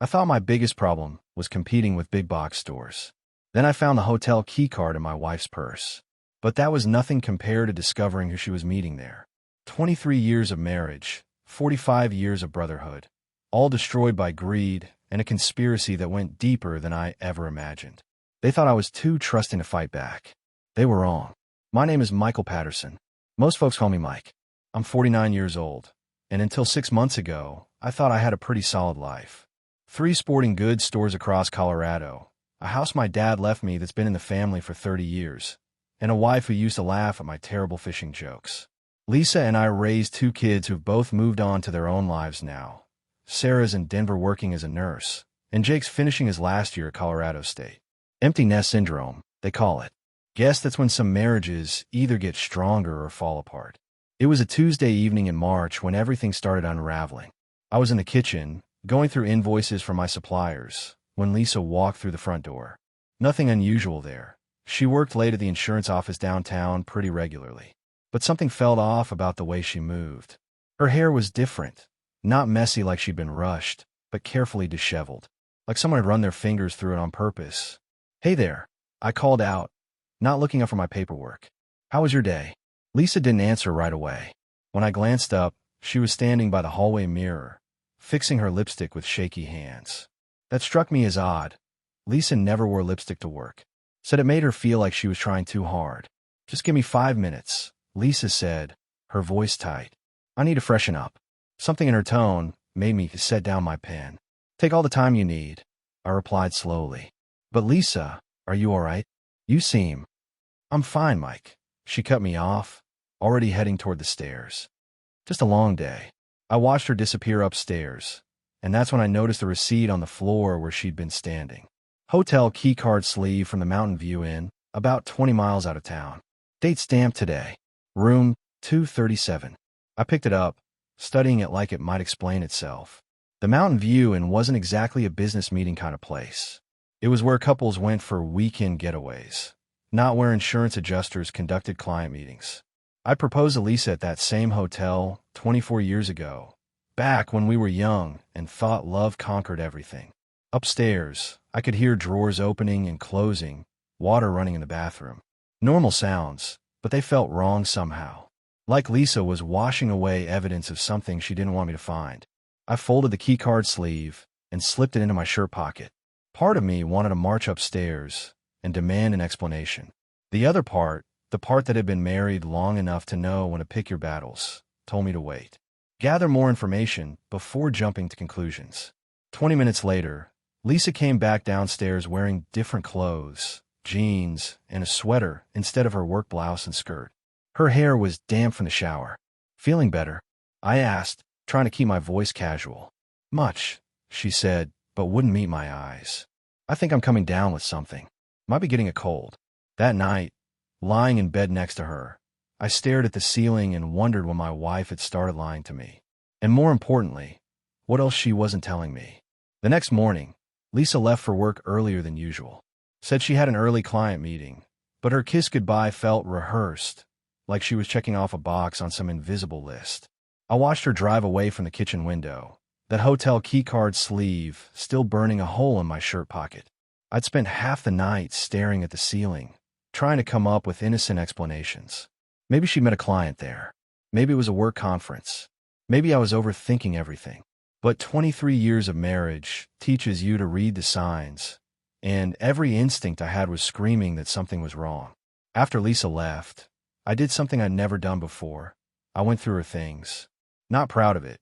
I thought my biggest problem was competing with big box stores. Then I found the hotel keycard in my wife's purse. But that was nothing compared to discovering who she was meeting there. 23 years of marriage, 45 years of brotherhood, all destroyed by greed and a conspiracy that went deeper than I ever imagined. They thought I was too trusting to fight back. They were wrong. My name is Michael Patterson. Most folks call me Mike. I'm 49 years old, and until 6 months ago, I thought I had a pretty solid life. 3 sporting goods stores across Colorado, a house my dad left me that's been in the family for 30 years, and a wife who used to laugh at my terrible fishing jokes. Lisa and I raised 2 kids who've both moved on to their own lives now. Sarah's in Denver working as a nurse, and Jake's finishing his last year at Colorado State. Empty nest syndrome, they call it. Guess that's when some marriages either get stronger or fall apart. It was a Tuesday evening in March when everything started unraveling. I was in the kitchen, going through invoices from my suppliers, when Lisa walked through the front door. Nothing unusual there. She worked late at the insurance office downtown pretty regularly. But something felt off about the way she moved. Her hair was different, not messy like she'd been rushed, but carefully disheveled, like someone had run their fingers through it on purpose. "Hey there," I called out, not looking up from my paperwork. "How was your day?" Lisa didn't answer right away. When I glanced up, she was standing by the hallway mirror, fixing her lipstick with shaky hands. That struck me as odd. Lisa never wore lipstick to work. Said it made her feel like she was trying too hard. "Just give me 5 minutes," Lisa said, her voice tight. "I need to freshen up." Something in her tone made me set down my pen. "Take all the time you need," I replied slowly. "But Lisa, are you all right? You seem—" "I'm fine, Mike." She cut me off, already heading toward the stairs. Just a long day. I watched her disappear upstairs, and that's when I noticed the receipt on the floor where she'd been standing. Hotel keycard sleeve from the Mountain View Inn, about 20 miles out of town. Date stamped today. Room 237. I picked it up, studying it like it might explain itself. The Mountain View Inn wasn't exactly a business meeting kind of place. It was where couples went for weekend getaways, not where insurance adjusters conducted client meetings. I proposed to Lisa at that same hotel 24 years ago, back when we were young and thought love conquered everything. Upstairs, I could hear drawers opening and closing, water running in the bathroom. Normal sounds, but they felt wrong somehow. Like Lisa was washing away evidence of something she didn't want me to find. I folded the keycard sleeve and slipped it into my shirt pocket. Part of me wanted to march upstairs and demand an explanation. The other part, the part that had been married long enough to know when to pick your battles, told me to wait. Gather more information before jumping to conclusions. 20 minutes later, Lisa came back downstairs wearing different clothes, jeans, and a sweater instead of her work blouse and skirt. Her hair was damp from the shower. "Feeling better?" I asked, trying to keep my voice casual. "Much," she said, but wouldn't meet my eyes. "I think I'm coming down with something. Might be getting a cold." That night, lying in bed next to her, I stared at the ceiling and wondered when my wife had started lying to me. And more importantly, what else she wasn't telling me. The next morning, Lisa left for work earlier than usual. Said she had an early client meeting, but her kiss goodbye felt rehearsed, like she was checking off a box on some invisible list. I watched her drive away from the kitchen window, that hotel keycard sleeve still burning a hole in my shirt pocket. I'd spent half the night staring at the ceiling, trying to come up with innocent explanations. Maybe she met a client there. Maybe it was a work conference. Maybe I was overthinking everything. But 23 years of marriage teaches you to read the signs, and every instinct I had was screaming that something was wrong. After Lisa left, I did something I'd never done before. I went through her things. Not proud of it,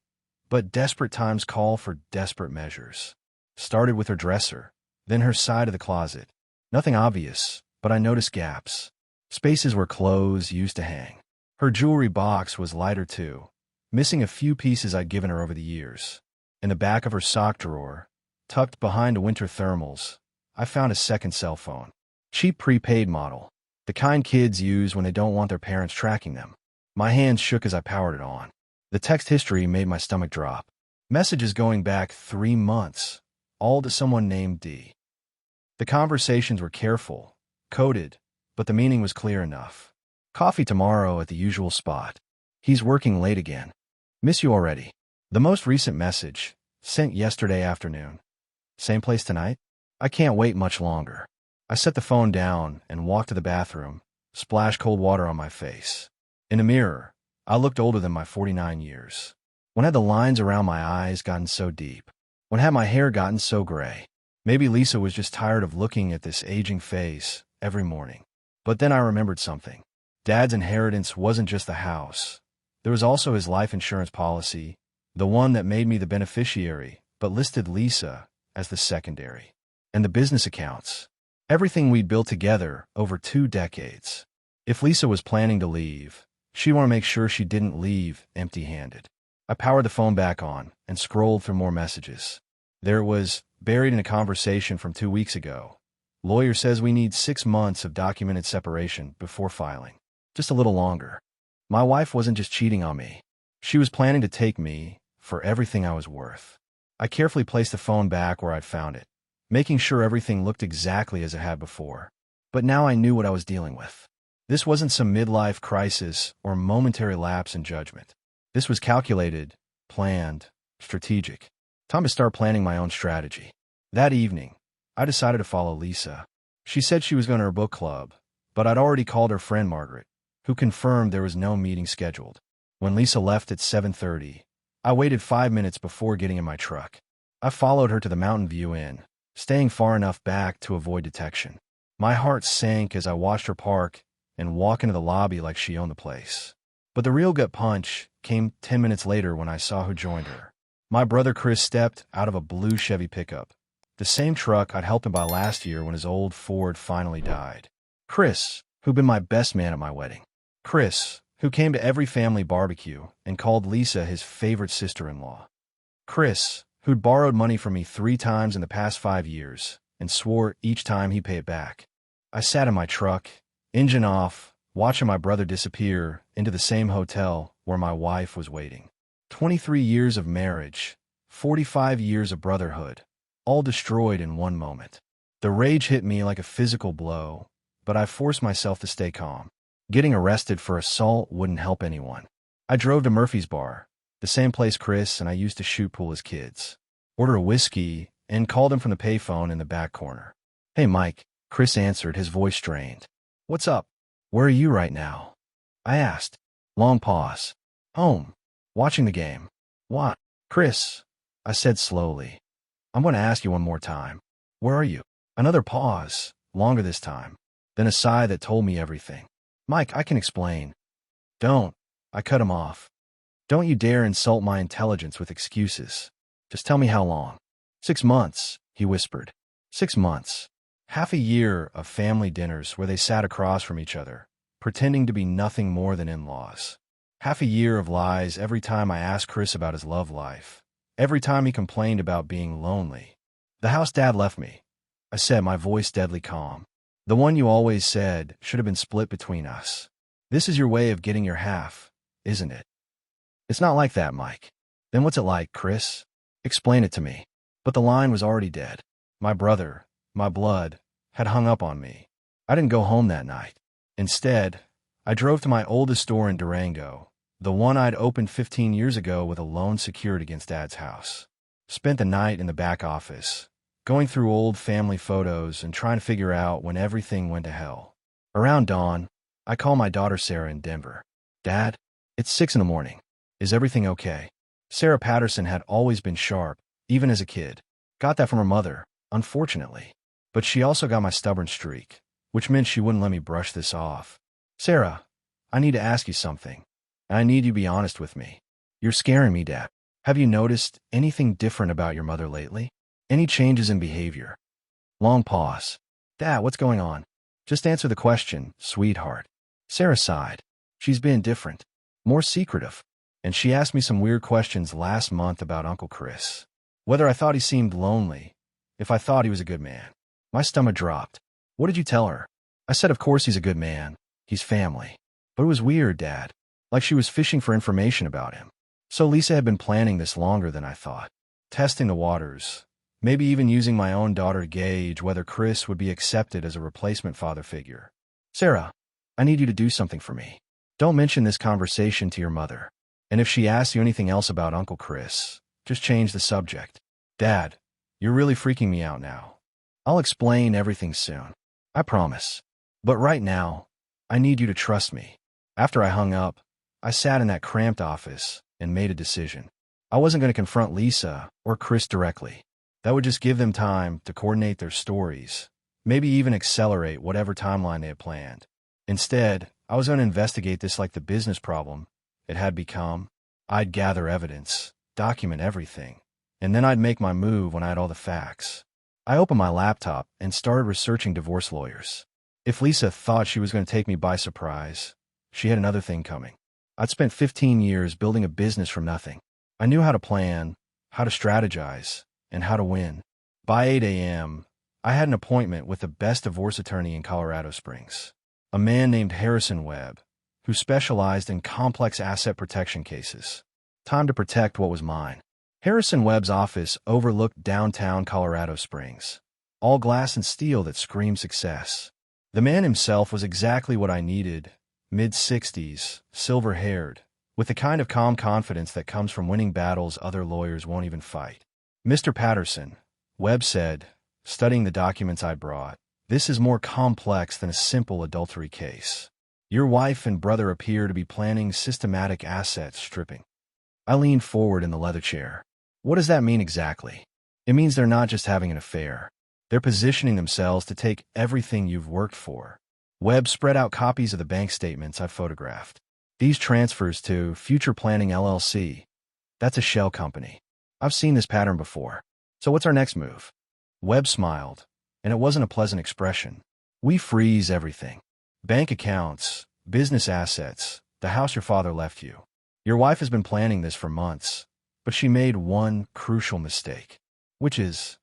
but desperate times call for desperate measures. Started with her dresser, then her side of the closet. Nothing obvious, but I noticed gaps. Spaces where clothes used to hang. Her jewelry box was lighter too, missing a few pieces I'd given her over the years. In the back of her sock drawer, tucked behind a winter thermals, I found a second cell phone. Cheap prepaid model, the kind kids use when they don't want their parents tracking them. My hands shook as I powered it on. The text history made my stomach drop. Messages going back 3 months, all to someone named D. The conversations were careful, coded, but the meaning was clear enough. "Coffee tomorrow at the usual spot. He's working late again. Miss you already." The most recent message, sent yesterday afternoon. Same place tonight? I can't wait much longer. I set the phone down and walked to the bathroom, splashed cold water on my face. In a mirror, I looked older than my 49 years. When had the lines around my eyes gotten so deep? When had my hair gotten so gray? Maybe Lisa was just tired of looking at this aging face every morning. But then I remembered something. Dad's inheritance wasn't just the house. There was also his life insurance policy, the one that made me the beneficiary, but listed Lisa as the secondary. And the business accounts. Everything we'd built together over 2 decades. If Lisa was planning to leave, she'd want to make sure she didn't leave empty-handed. I powered the phone back on and scrolled through more messages. There it was, buried in a conversation from 2 weeks ago. Lawyer says we need 6 months of documented separation before filing. Just a little longer. My wife wasn't just cheating on me. She was planning to take me for everything I was worth. I carefully placed the phone back where I'd found it, making sure everything looked exactly as it had before. But now I knew what I was dealing with. This wasn't some midlife crisis or momentary lapse in judgment. This was calculated, planned, strategic. Time to start planning my own strategy. That evening, I decided to follow Lisa. She said she was going to her book club, but I'd already called her friend Margaret, who confirmed there was no meeting scheduled. When Lisa left at 7:30, I waited 5 minutes before getting in my truck. I followed her to the Mountain View Inn, staying far enough back to avoid detection. My heart sank as I watched her park and walk into the lobby like she owned the place. But the real gut punch came 10 minutes later when I saw who joined her. My brother Chris stepped out of a blue Chevy pickup, the same truck I'd helped him buy last year when his old Ford finally died. Chris, who'd been my best man at my wedding. Chris, who came to every family barbecue and called Lisa his favorite sister-in-law. Chris, who'd borrowed money from me 3 times in the past 5 years and swore each time he'd pay it back. I sat in my truck, engine off, watching my brother disappear into the same hotel where my wife was waiting. 23 years of marriage, 45 years of brotherhood, all destroyed in one moment. The rage hit me like a physical blow, but I forced myself to stay calm. Getting arrested for assault wouldn't help anyone. I drove to Murphy's Bar, the same place Chris and I used to shoot pool as kids, ordered a whiskey, and called him from the payphone in the back corner. "Hey, Mike," Chris answered, his voice strained. "What's up? Where are you right now?" I asked. Long pause. "Home. Watching the game." "What?" "Chris," I said slowly. "I'm going to ask you one more time. Where are you?" Another pause, longer this time, then a sigh that told me everything. "Mike, I can explain." "Don't," I cut him off. "Don't you dare insult my intelligence with excuses. Just tell me how long." 6 months, he whispered. 6 months. Half a year of family dinners where they sat across from each other, pretending to be nothing more than in-laws. Half a year of lies every time I asked Chris about his love life. Every time he complained about being lonely. "The house Dad left me," I said, my voice deadly calm. "The one you always said should have been split between us. This is your way of getting your half, isn't it?" "It's not like that, Mike." "Then what's it like, Chris? Explain it to me." But the line was already dead. My brother, my blood, had hung up on me. I didn't go home that night. Instead, I drove to my oldest store in Durango, the one I'd opened 15 years ago with a loan secured against Dad's house. Spent the night in the back office, going through old family photos and trying to figure out when everything went to hell. Around dawn, I call my daughter Sarah in Denver. "Dad, it's 6 in the morning. Is everything okay?" Sarah Patterson had always been sharp, even as a kid. Got that from her mother, unfortunately. But she also got my stubborn streak, which meant she wouldn't let me brush this off. "Sarah, I need to ask you something. And I need you to be honest with me. You're scaring me, Dad. Have you noticed anything different about your mother lately? Any changes in behavior?" Long pause. "Dad, what's going on? Just answer the question, sweetheart." Sarah sighed. "She's been different. More secretive. And she asked me some weird questions last month about Uncle Chris. Whether I thought he seemed lonely, if I thought he was a good man." My stomach dropped. "What did you tell her?" I said, "Of course he's a good man. He's family." But it was weird, Dad. Like she was fishing for information about him. So Lisa had been planning this longer than I thought. Testing the waters. Maybe even using my own daughter to gauge whether Chris would be accepted as a replacement father figure. "Sarah, I need you to do something for me. Don't mention this conversation to your mother. And if she asks you anything else about Uncle Chris, just change the subject." "Dad, You're really freaking me out now. I'll explain everything soon. I promise. But right now, I need you to trust me. After I hung up, I sat in that cramped office and made a decision. I wasn't going to confront Lisa or Chris directly. That would just give them time to coordinate their stories, maybe even accelerate whatever timeline they had planned. Instead, I was going to investigate this like the business problem it had become. I'd gather evidence, document everything, and then I'd make my move when I had all the facts. I opened my laptop and started researching divorce lawyers. If Lisa thought she was going to take me by surprise, she had another thing coming. I'd spent 15 years building a business from nothing. I knew how to plan, how to strategize, and how to win. By 8 a.m., I had an appointment with the best divorce attorney in Colorado Springs, a man named Harrison Webb, who specialized in complex asset protection cases. Time to protect what was mine. Harrison Webb's office overlooked downtown Colorado Springs, all glass and steel that screamed success. The man himself was exactly what I needed, mid-60s, silver-haired, with the kind of calm confidence that comes from winning battles other lawyers won't even fight. Mr. Patterson, Webb said, studying the documents I brought, this is more complex than a simple adultery case. Your wife and brother appear to be planning systematic asset stripping. I leaned forward in the leather chair. What does that mean exactly? It means they're not just having an affair. They're positioning themselves to take everything you've worked for. Webb spread out copies of the bank statements I photographed. These transfers to Future Planning LLC. That's a shell company. I've seen this pattern before. So what's our next move? Webb smiled, and it wasn't a pleasant expression. We freeze everything. Bank accounts, business assets, the house your father left you. Your wife has been planning this for months, but she made one crucial mistake, which is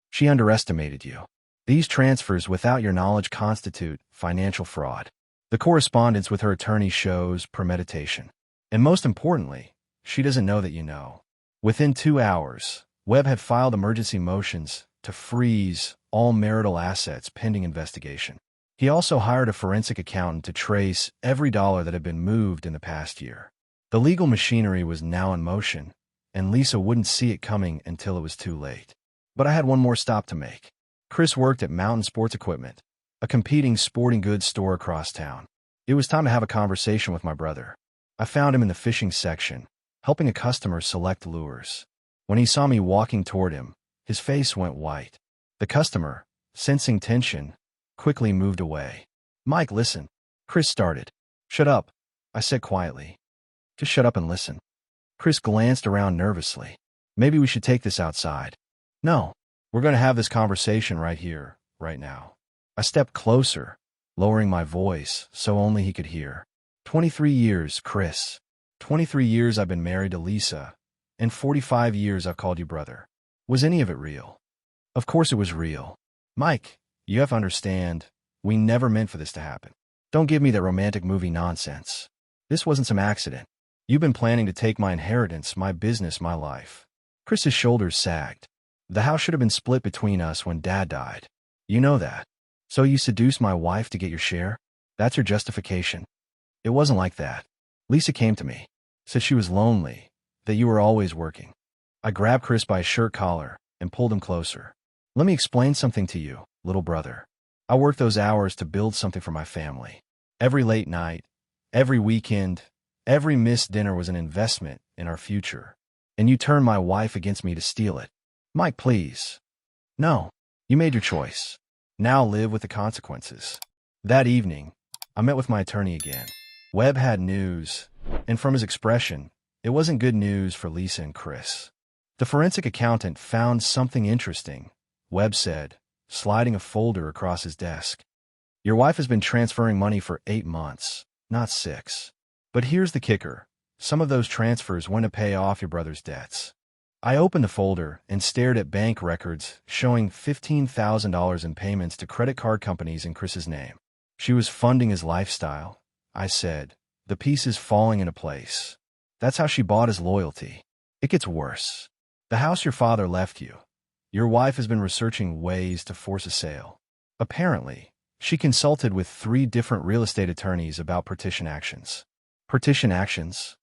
she underestimated you. These transfers without your knowledge constitute financial fraud. The correspondence with her attorney shows premeditation. And most importantly, she doesn't know that you know. Within 2 hours, Webb had filed emergency motions to freeze all marital assets pending investigation. He also hired a forensic accountant to trace every dollar that had been moved in the past year. The legal machinery was now in motion, and Lisa wouldn't see it coming until it was too late. But I had one more stop to make. Chris worked at Mountain Sports Equipment, a competing sporting goods store across town. It was time to have a conversation with my brother. I found him in the fishing section, helping a customer select lures. When he saw me walking toward him, his face went white. The customer, sensing tension, quickly moved away. Mike, listen. Chris started. Shut up, I said quietly. Just shut up and listen. Chris glanced around nervously. Maybe we should take this outside. No, we're going to have this conversation right here, right now. I stepped closer, lowering my voice so only he could hear. 23 years, Chris. 23 years I've been married to Lisa, and 45 years I've called you brother. Was any of it real? Of course it was real. Mike, you have to understand, we never meant for this to happen. Don't give me that romantic movie nonsense. This wasn't some accident. You've been planning to take my inheritance, my business, my life. Chris's shoulders sagged. The house should have been split between us when Dad died. You know that. So you seduced my wife to get your share? That's your justification? It wasn't like that. Lisa came to me, said she was lonely, that you were always working. I grabbed Chris by his shirt collar and pulled him closer. Let me explain something to you, little brother. I worked those hours to build something for my family. Every late night, every weekend, every missed dinner was an investment in our future. And you turned my wife against me to steal it. Mike, please. No, you made your choice. Now live with the consequences. That evening, I met with my attorney again. Webb had news, and from his expression, it wasn't good news for Lisa and Chris. The forensic accountant found something interesting, Webb said, sliding a folder across his desk. Your wife has been transferring money for 8 months, not 6. But here's the kicker. Some of those transfers went to pay off your brother's debts. I opened the folder and stared at bank records showing $15,000 in payments to credit card companies in Chris's name. She was funding his lifestyle, I said, the pieces falling into place. That's how she bought his loyalty. It gets worse. The house your father left you. Your wife has been researching ways to force a sale. Apparently, she consulted with 3 different real estate attorneys about partition actions. Partition actions?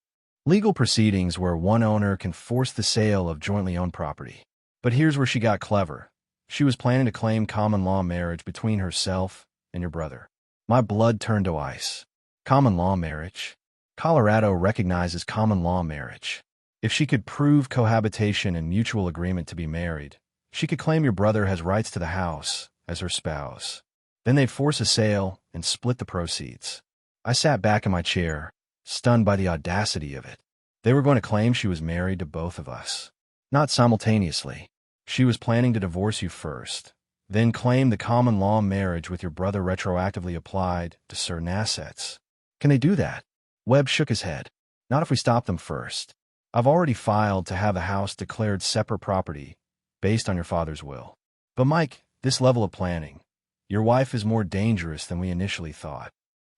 Legal proceedings where one owner can force the sale of jointly owned property. But here's where she got clever. She was planning to claim common law marriage between herself and your brother. My blood turned to ice. Common law marriage? Colorado recognizes common law marriage. If she could prove cohabitation and mutual agreement to be married, she could claim your brother has rights to the house as her spouse. Then they'd force a sale and split the proceeds. I sat back in my chair, stunned by the audacity of it. They were going to claim she was married to both of us. Not simultaneously. She was planning to divorce you first, then claim the common law marriage with your brother retroactively applied to certain assets. Can they do that? Webb shook his head. Not if we stop them first. I've already filed to have the house declared separate property based on your father's will. But Mike, this level of planning, your wife is more dangerous than we initially thought.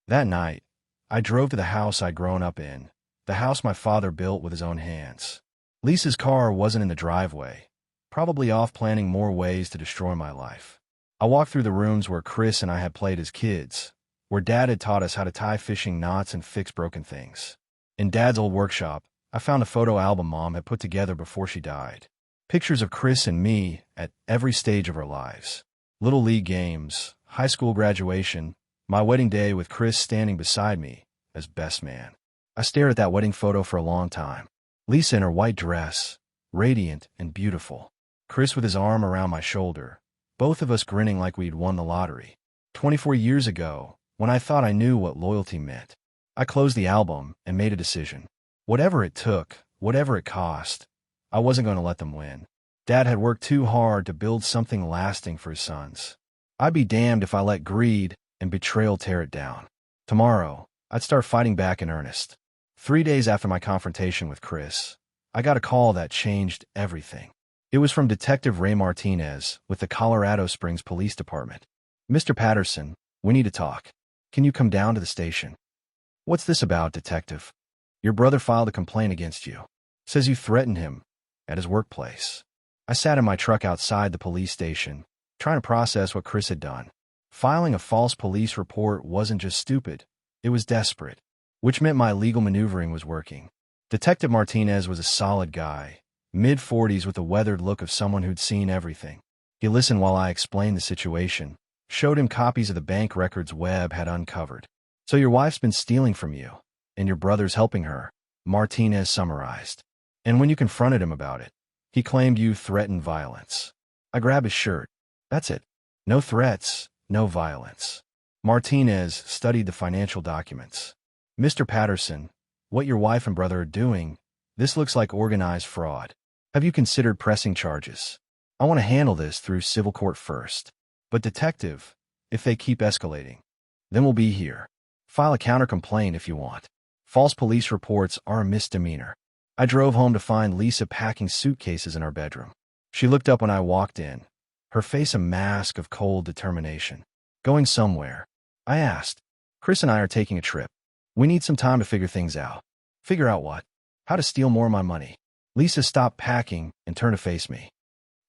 That night, I drove to the house I'd grown up in, the house my father built with his own hands. Lisa's car wasn't in the driveway, probably off planning more ways to destroy my life. I walked through the rooms where Chris and I had played as kids, where Dad had taught us how to tie fishing knots and fix broken things. In Dad's old workshop, I found a photo album Mom had put together before she died. Pictures of Chris and me at every stage of our lives. Little league games, high school graduation, my wedding day with Chris standing beside me as best man. I stared at that wedding photo for a long time. Lisa in her white dress, radiant and beautiful. Chris with his arm around my shoulder, both of us grinning like we'd won the lottery. 24 years ago, when I thought I knew what loyalty meant, I closed the album and made a decision. Whatever it took, whatever it cost, I wasn't going to let them win. Dad had worked too hard to build something lasting for his sons. I'd be damned if I let greed and betrayal tear it down. Tomorrow, I'd start fighting back in earnest. 3 days after my confrontation with Chris, I got a call that changed everything. It was from Detective Ray Martinez with the Colorado Springs Police Department. Mr. Patterson, we need to talk. Can you come down to the station? What's this about, Detective? Your brother filed a complaint against you. Says you threatened him at his workplace. I sat in my truck outside the police station, trying to process what Chris had done. Filing a false police report wasn't just stupid, it was desperate, which meant my legal maneuvering was working. Detective Martinez was a solid guy, mid-40s with the weathered look of someone who'd seen everything. He listened while I explained the situation, showed him copies of the bank records Webb had uncovered. So your wife's been stealing from you, and your brother's helping her, Martinez summarized. And when you confronted him about it, he claimed you threatened violence. I grabbed his shirt. That's it. No threats, no violence. Martinez studied the financial documents. Mr. Patterson, what your wife and brother are doing, this looks like organized fraud. Have you considered pressing charges? I want to handle this through civil court first. But Detective, if they keep escalating, then we'll be here. File a counter-complaint if you want. False police reports are a misdemeanor. I drove home to find Lisa packing suitcases in our bedroom. She looked up when I walked in, her face a mask of cold determination. Going somewhere? I asked. Chris and I are taking a trip. We need some time to figure things out. Figure out what? How to steal more of my money. Lisa stopped packing and turned to face me.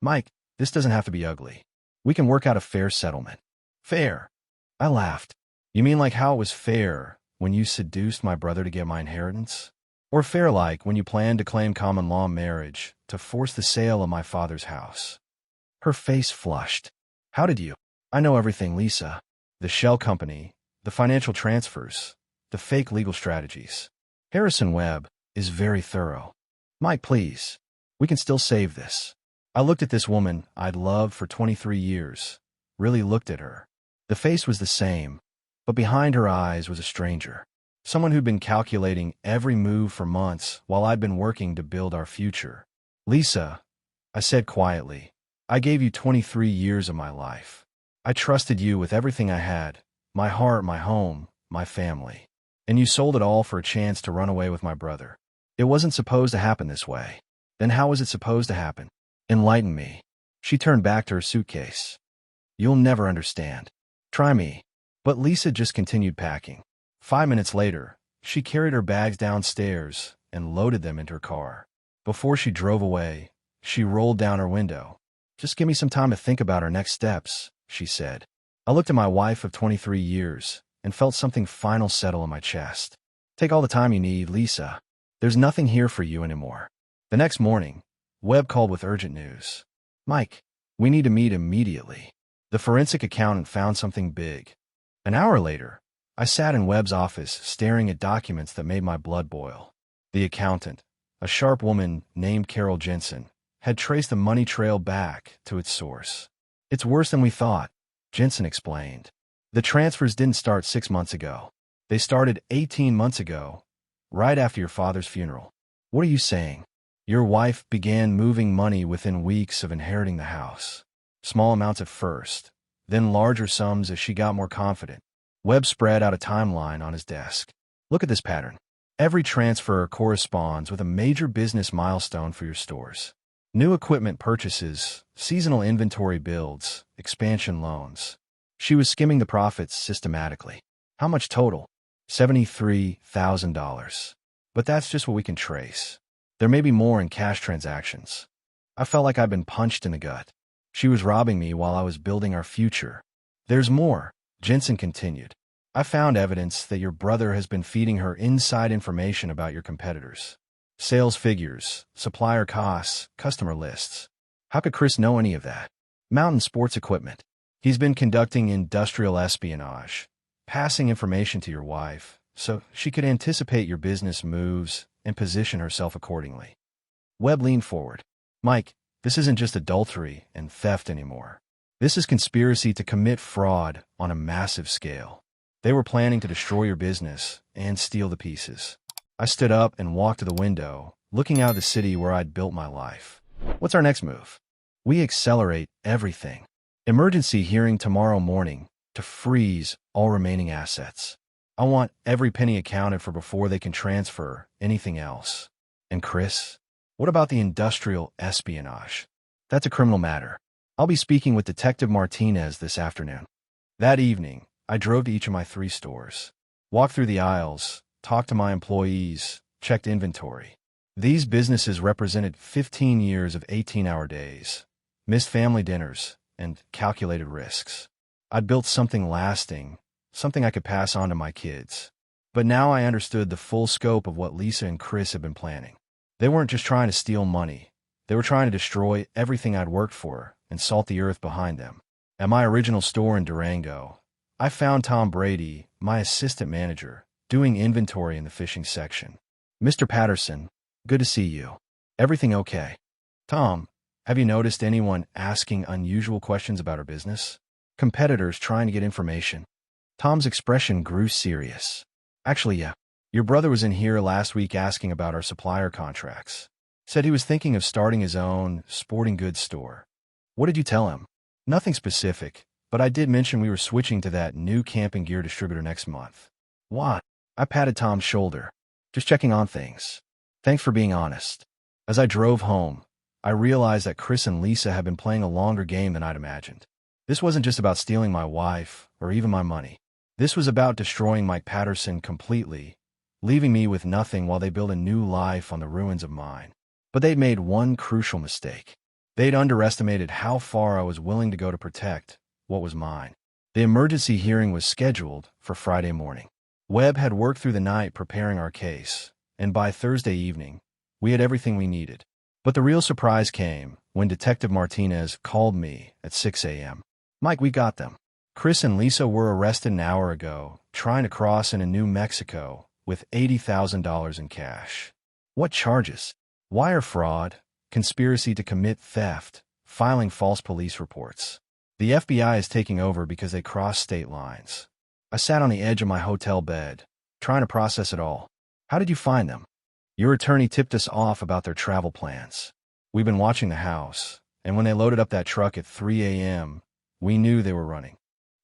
Mike, this doesn't have to be ugly. We can work out a fair settlement. Fair? I laughed. You mean like how it was fair when you seduced my brother to get my inheritance? Or fair like when you planned to claim common law marriage to force the sale of my father's house? Her face flushed. How did you? I know everything, Lisa. The shell company, the financial transfers, the fake legal strategies. Harrison Webb is very thorough. Mike, please. We can still save this. I looked at this woman I'd loved for 23 years. Really looked at her. The face was the same, but behind her eyes was a stranger. Someone who'd been calculating every move for months while I'd been working to build our future. Lisa, I said quietly, I gave you 23 years of my life. I trusted you with everything I had, my heart, my home, my family. And you sold it all for a chance to run away with my brother. It wasn't supposed to happen this way. Then how was it supposed to happen? Enlighten me. She turned back to her suitcase. You'll never understand. Try me. But Lisa just continued packing. 5 minutes later, she carried her bags downstairs and loaded them into her car. Before she drove away, she rolled down her window. Just give me some time to think about our next steps, she said. I looked at my wife of 23 years and felt something final settle in my chest. Take all the time you need, Lisa. There's nothing here for you anymore. The next morning, Webb called with urgent news. Mike, we need to meet immediately. The forensic accountant found something big. An hour later, I sat in Webb's office staring at documents that made my blood boil. The accountant, a sharp woman named Carol Jensen, had traced the money trail back to its source. It's worse than we thought, Jensen explained. The transfers didn't start 6 months ago. They started 18 months ago, right after your father's funeral. What are you saying? Your wife began moving money within weeks of inheriting the house. Small amounts at first, then larger sums as she got more confident. Webb spread out a timeline on his desk. Look at this pattern. Every transfer corresponds with a major business milestone for your stores. New equipment purchases, seasonal inventory builds, expansion loans. She was skimming the profits systematically. How much total? $73,000. But that's just what we can trace. There may be more in cash transactions. I felt like I'd been punched in the gut. She was robbing me while I was building our future. There's more, Jensen continued. I found evidence that your brother has been feeding her inside information about your competitors. Sales figures, supplier costs, customer lists. How could Chris know any of that? Mountain Sports Equipment. He's been conducting industrial espionage, passing information to your wife, so she could anticipate your business moves and position herself accordingly. Webb leaned forward. Mike, this isn't just adultery and theft anymore. This is conspiracy to commit fraud on a massive scale. They were planning to destroy your business and steal the pieces. I stood up and walked to the window, looking out at the city where I'd built my life. What's our next move? We accelerate everything. Emergency hearing tomorrow morning to freeze all remaining assets. I want every penny accounted for before they can transfer anything else. And Chris? What about the industrial espionage? That's a criminal matter. I'll be speaking with Detective Martinez this afternoon. That evening, I drove to each of my 3 stores, walked through the aisles, talked to my employees, checked inventory. These businesses represented 15 years of 18-hour days, missed family dinners, and calculated risks. I'd built something lasting, something I could pass on to my kids. But now I understood the full scope of what Lisa and Chris had been planning. They weren't just trying to steal money. They were trying to destroy everything I'd worked for and salt the earth behind them. At my original store in Durango, I found Tom Brady, my assistant manager, doing inventory in the fishing section. Mr. Patterson, good to see you. Everything okay? Tom, have you noticed anyone asking unusual questions about our business? Competitors trying to get information? Tom's expression grew serious. Actually, yeah. Your brother was in here last week asking about our supplier contracts. Said he was thinking of starting his own sporting goods store. What did you tell him? Nothing specific, but I did mention we were switching to that new camping gear distributor next month. What? I patted Tom's shoulder. Just checking on things. Thanks for being honest. As I drove home, I realized that Chris and Lisa had been playing a longer game than I'd imagined. This wasn't just about stealing my wife or even my money. This was about destroying Mike Patterson completely, leaving me with nothing while they built a new life on the ruins of mine. But they'd made one crucial mistake. They'd underestimated how far I was willing to go to protect what was mine. The emergency hearing was scheduled for Friday morning. Webb had worked through the night preparing our case, and by Thursday evening, we had everything we needed. But the real surprise came when Detective Martinez called me at 6 a.m. Mike, we got them. Chris and Lisa were arrested an hour ago, trying to cross into New Mexico with $80,000 in cash. What charges? Wire fraud, conspiracy to commit theft, filing false police reports. The FBI is taking over because they crossed state lines. I sat on the edge of my hotel bed, trying to process it all. How did you find them? Your attorney tipped us off about their travel plans. We've been watching the house, and when they loaded up that truck at 3 a.m., we knew they were running.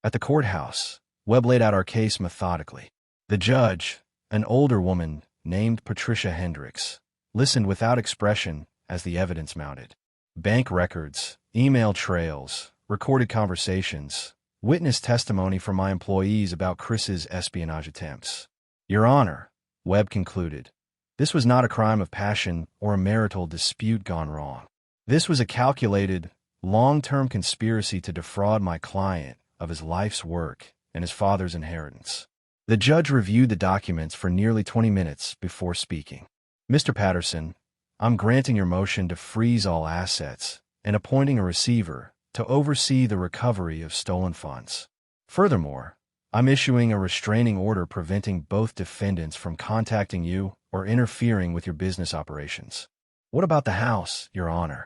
At the courthouse, Webb laid out our case methodically. The judge, an older woman named Patricia Hendricks, listened without expression as the evidence mounted. Bank records, email trails, recorded conversations, witness testimony from my employees about Chris's espionage attempts. Your Honor, Webb concluded, this was not a crime of passion or a marital dispute gone wrong. This was a calculated, long-term conspiracy to defraud my client of his life's work and his father's inheritance. The judge reviewed the documents for nearly 20 minutes before speaking. Mr. Patterson, I'm granting your motion to freeze all assets and appointing a receiver to oversee the recovery of stolen funds. Furthermore, I'm issuing a restraining order preventing both defendants from contacting you or interfering with your business operations. What about the house, Your Honor?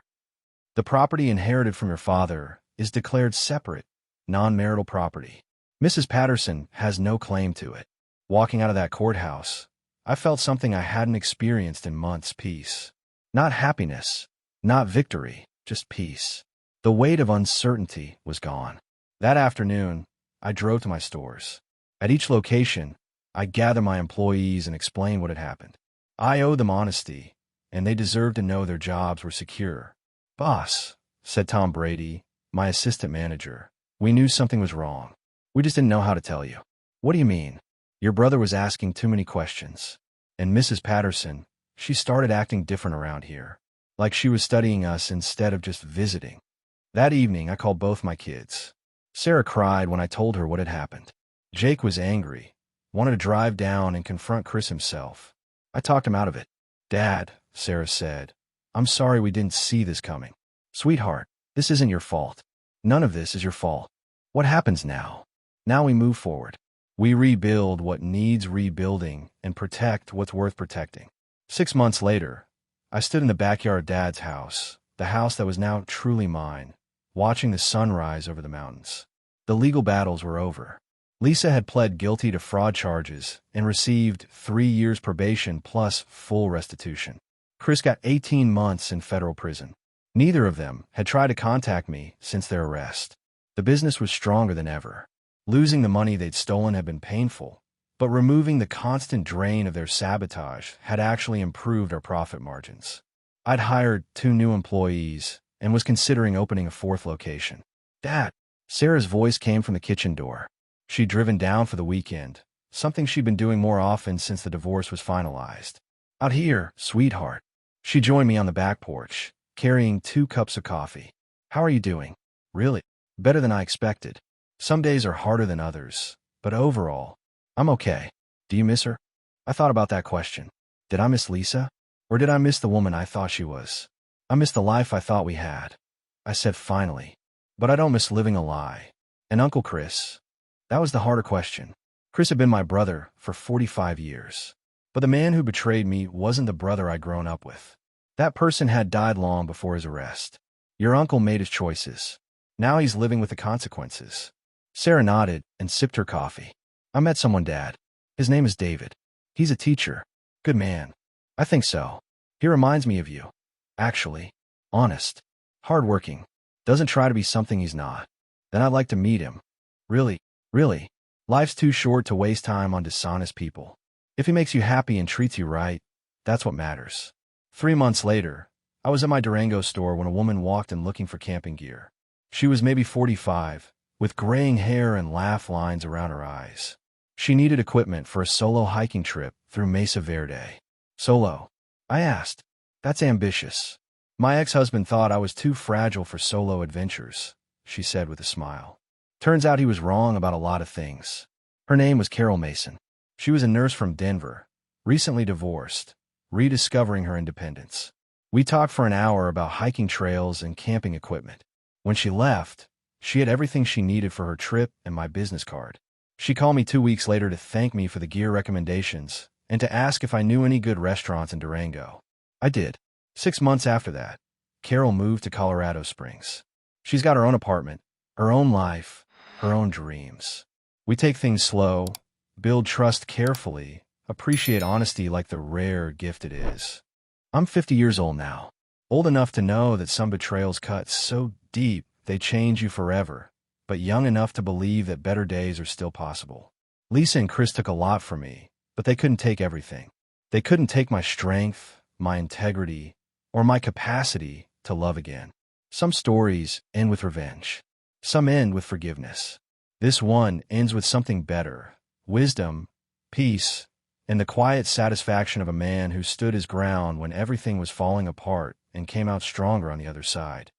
The property inherited from your father is declared separate, non-marital property. Mrs. Patterson has no claim to it. Walking out of that courthouse, I felt something I hadn't experienced in months: peace. Not happiness, not victory, just peace. The weight of uncertainty was gone. That afternoon, I drove to my stores. At each location, I gathered my employees and explained what had happened. I owed them honesty, and they deserved to know their jobs were secure. "Boss," said Tom Brady, my assistant manager, "we knew something was wrong. We just didn't know how to tell you." "What do you mean?" "Your brother was asking too many questions. And Mrs. Patterson, she started acting different around here. Like she was studying us instead of just visiting." That evening, I called both my kids. Sarah cried when I told her what had happened. Jake was angry, wanted to drive down and confront Chris himself. I talked him out of it. "Dad," Sarah said, "I'm sorry we didn't see this coming." "Sweetheart, this isn't your fault. None of this is your fault. What happens now? Now we move forward. We rebuild what needs rebuilding and protect what's worth protecting." 6 months later, I stood in the backyard of Dad's house, the house that was now truly mine, watching the sun rise over the mountains. The legal battles were over. Lisa had pled guilty to fraud charges and received 3 years probation plus full restitution. Chris got 18 months in federal prison. Neither of them had tried to contact me since their arrest. The business was stronger than ever. Losing the money they'd stolen had been painful, but removing the constant drain of their sabotage had actually improved our profit margins. I'd hired 2 new employees and was considering opening a 4th location. "Dad," Sarah's voice came from the kitchen door. She'd driven down for the weekend, something she'd been doing more often since the divorce was finalized. "Out here, sweetheart." She joined me on the back porch, carrying 2 cups of coffee. "How are you doing?" "Really, better than I expected. Some days are harder than others, but overall, I'm okay." "Do you miss her?" I thought about that question. Did I miss Lisa? Or did I miss the woman I thought she was? "I miss the life I thought we had," I said finally. "But I don't miss living a lie." "And Uncle Chris?" That was the harder question. Chris had been my brother for 45 years. But the man who betrayed me wasn't the brother I'd grown up with. That person had died long before his arrest. Your uncle made his choices. Now he's living with the consequences. Sarah nodded and sipped her coffee. "I met someone, Dad. His name is David. He's a teacher. Good man." "I think so. He reminds me of you. Actually. Honest. Hardworking. Doesn't try to be something he's not. Then I'd like to meet him." "Really? Really? Life's too short to waste time on dishonest people. If he makes you happy and treats you right, that's what matters." 3 months later, I was at my Durango store when a woman walked in looking for camping gear. She was maybe 45, with graying hair and laugh lines around her eyes. She needed equipment for a solo hiking trip through Mesa Verde. "Solo?" I asked. "That's ambitious. My ex-husband thought I was too fragile for solo adventures," she said with a smile. Turns out he was wrong about a lot of things. Her name was Carol Mason. She was a nurse from Denver, recently divorced, rediscovering her independence. We talked for an hour about hiking trails and camping equipment. When she left, she had everything she needed for her trip and my business card. She called me 2 weeks later to thank me for the gear recommendations and to ask if I knew any good restaurants in Durango. I did. 6 months after that, Carol moved to Colorado Springs. She's got her own apartment, her own life, her own dreams. We take things slow, build trust carefully, appreciate honesty like the rare gift it is. I'm 50 years old now, old enough to know that some betrayals cut so deep they change you forever, but young enough to believe that better days are still possible. Lisa and Chris took a lot from me, but they couldn't take everything. They couldn't take my strength, my integrity, or my capacity to love again. Some stories end with revenge. Some end with forgiveness. This one ends with something better: wisdom, peace, and the quiet satisfaction of a man who stood his ground when everything was falling apart and came out stronger on the other side.